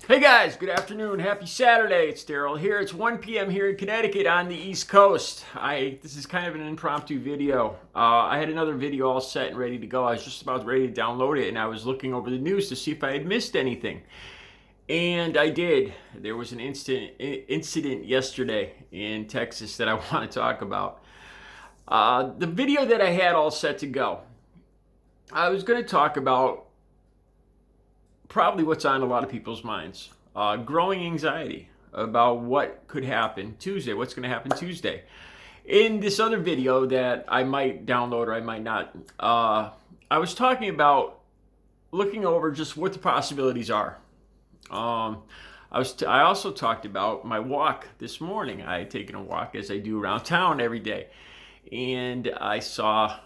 Hey guys, good afternoon. Happy Saturday. It's Daryl here. It's 1 p.m. here in Connecticut on the East Coast. This is kind of an impromptu video. I had another video all set and ready to go. I was just about ready to download it, and I was looking over the news to see if I had missed anything. And I did. There was an incident yesterday in Texas that I want to talk about. The video that I had all set to go, I was going to talk about probably what's on a lot of people's minds. Growing anxiety about what could happen Tuesday, what's going to happen Tuesday. In this other video that I might download or I might not, I was talking about looking over just what the possibilities are. I also talked about my walk this morning. I had taken a walk as I do around town every day. And I saw,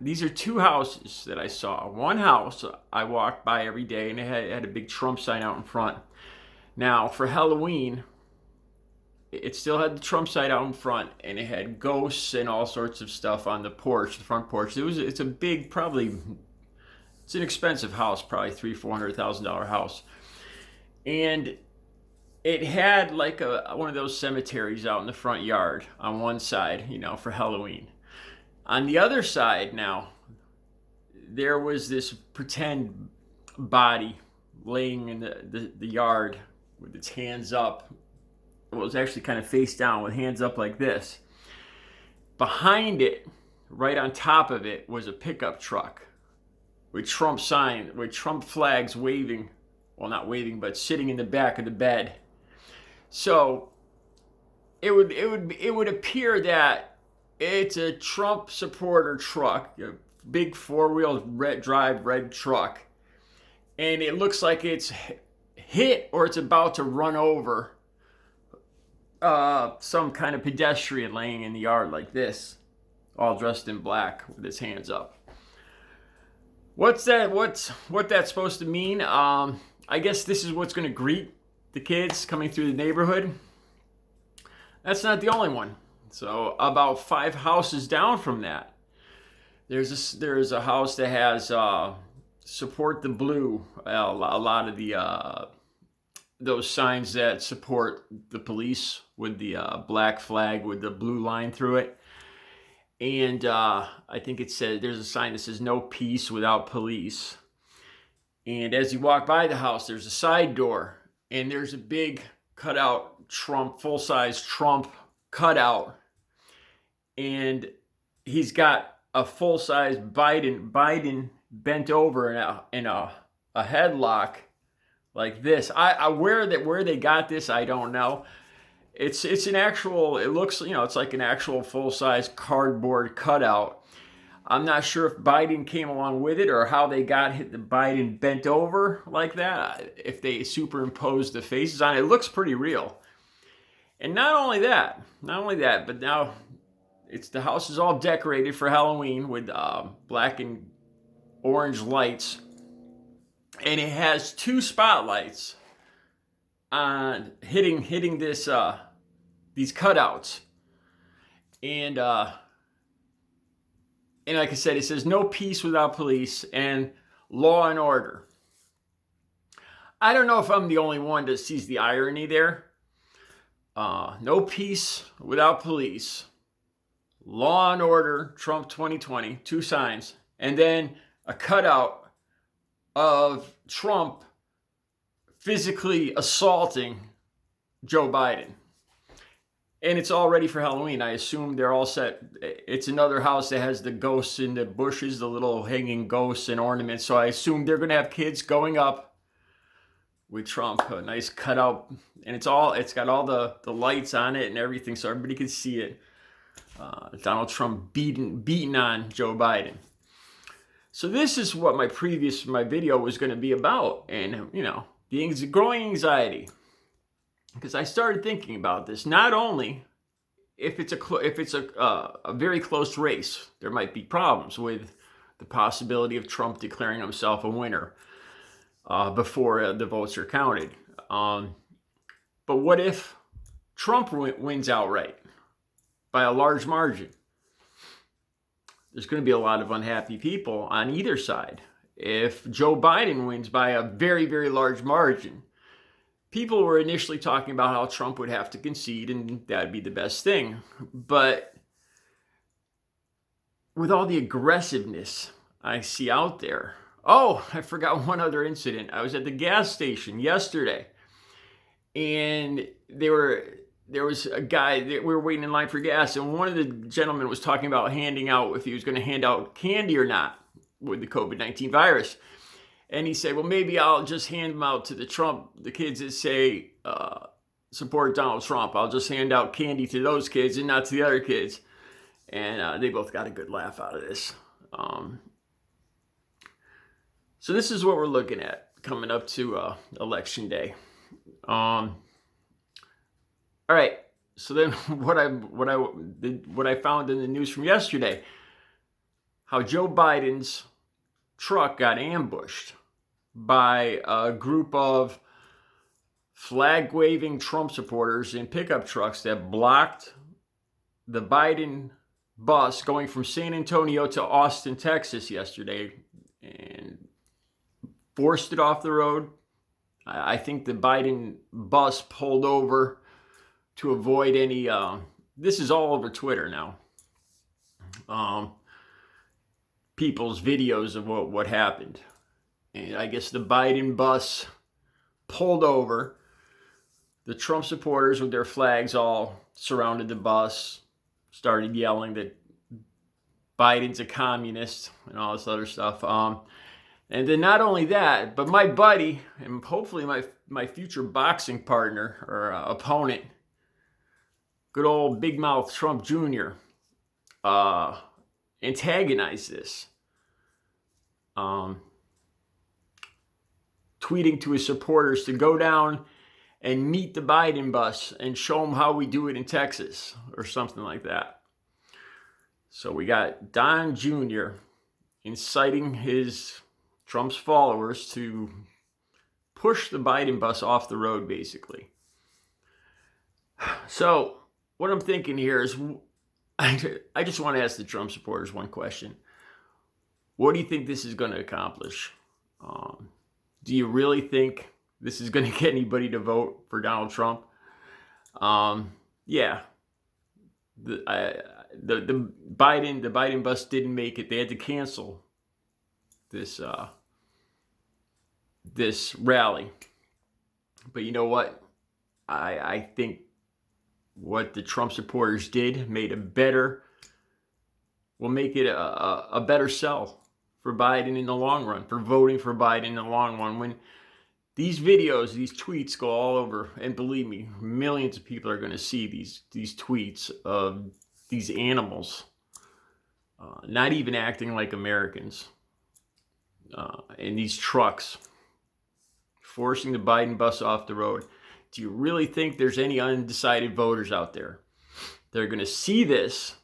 these are two houses that I saw. One house I walked by every day, and it had a big Trump sign out in front. Now, for Halloween, it still had the Trump sign out in front, and it had ghosts and all sorts of stuff on the porch, the front porch. It's a big, it's an expensive house, probably $300,000-$400,000 house. And it had like one of those cemeteries out in the front yard on one side, for Halloween. On the other side now, there was this pretend body laying in the yard with its hands up. Well, it was actually kind of face down with hands up like this. Behind it, right on top of it, was a pickup truck with Trump flags waving. Well, not waving, but sitting in the back of the bed. So it would appear that it's a Trump supporter truck, a big four-wheel drive red truck, and it looks like it's hit or it's about to run over some kind of pedestrian laying in the yard like this, all dressed in black with his hands up. What's that? What that's supposed to mean? I guess this is what's going to greet the kids coming through the neighborhood. That's not the only one. So about 5 houses down from that, there's a house that has support the blue. A lot of the those signs that support the police with the black flag with the blue line through it. And I think it said there's a sign that says "No peace without police." And as you walk by the house, there's a side door, and there's a big cutout Trump, full-size Trump cutout, and he's got a full-size Biden bent over in a headlock like this. Where they got this, I don't know. It's an actual. It looks, it's like an actual full-size cardboard cutout. I'm not sure if Biden came along with it or how they got the Biden bent over like that. If they superimposed the faces on it, it looks pretty real. And not only that, but now the house is all decorated for Halloween with black and orange lights, and it has 2 spotlights on hitting this these cutouts, and like I said, it says "No peace without police" and "Law and order." I don't know if I'm the only one that sees the irony there. No peace without police. Law and order, Trump 2020, 2 signs. And then a cutout of Trump physically assaulting Joe Biden. And it's all ready for Halloween. I assume they're all set. It's another house that has the ghosts in the bushes, the little hanging ghosts and ornaments. So I assume they're going to have kids going up with Trump, a nice cutout. And it's got all the lights on it and everything, so everybody can see it. Donald Trump beating on Joe Biden. So this is what my video was going to be about. And, the growing anxiety. Because I started thinking about this. Not only if it's a very close race, there might be problems with the possibility of Trump declaring himself a winner before the votes are counted. But what if Trump wins outright by a large margin? There's going to be a lot of unhappy people on either side. If Joe Biden wins by a very, very large margin, people were initially talking about how Trump would have to concede and that'd be the best thing. But with all the aggressiveness I see out there, oh, I forgot one other incident. I was at the gas station yesterday, and there was a guy that we were waiting in line for gas, and one of the gentlemen was talking about handing out, if he was going to hand out candy or not with the COVID-19 virus. And he said, well, maybe I'll just hand them out to the kids that say support Donald Trump. I'll just hand out candy to those kids and not to the other kids. And they both got a good laugh out of this. So this is what we're looking at coming up to Election Day. All right. So then what I found in the news from yesterday, how Joe Biden's truck got ambushed by a group of flag-waving Trump supporters in pickup trucks that blocked the Biden bus going from San Antonio to Austin, Texas yesterday and forced it off the road. I think the Biden bus pulled over to avoid any, this is all over Twitter now, people's videos of what happened. And I guess the Biden bus pulled over. The Trump supporters with their flags all surrounded the bus, started yelling that Biden's a communist and all this other stuff. And then not only that, but my buddy, and hopefully my future boxing partner or opponent, good old Big Mouth Trump Jr., antagonized this. Tweeting to his supporters to go down and meet the Biden bus and show them how we do it in Texas or something like that. So we got Don Jr. inciting Trump's followers to push the Biden bus off the road, basically. So what I'm thinking here is, I just want to ask the Trump supporters one question. What do you think this is going to accomplish? Do you really think this is going to get anybody to vote for Donald Trump? Yeah. The Biden bus didn't make it. They had to cancel this rally. But you know what? I think what the Trump supporters did will make it a better sell for Biden in the long run, for voting for Biden in the long run. When these videos, these tweets go all over, and believe me, millions of people are going to see these tweets of these animals not even acting like Americans in these trucks, forcing the Biden bus off the road. Do you really think there's any undecided voters out there? They're going to see this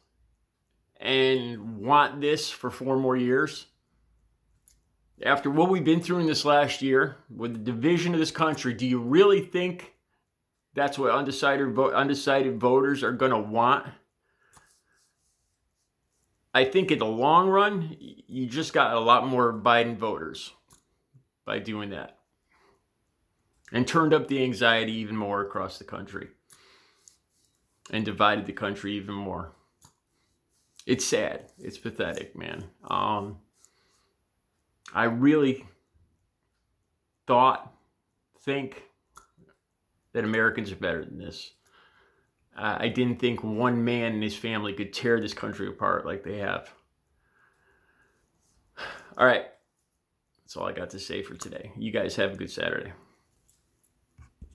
and want this for 4 more years? After what we've been through in this last year, with the division of this country, do you really think that's what undecided voters are going to want? I think in the long run, you just got a lot more Biden voters by doing that. And turned up the anxiety even more across the country. And divided the country even more. It's sad. It's pathetic, man. I really think that Americans are better than this. I didn't think one man and his family could tear this country apart like they have. All right. That's all I got to say for today. You guys have a good Saturday.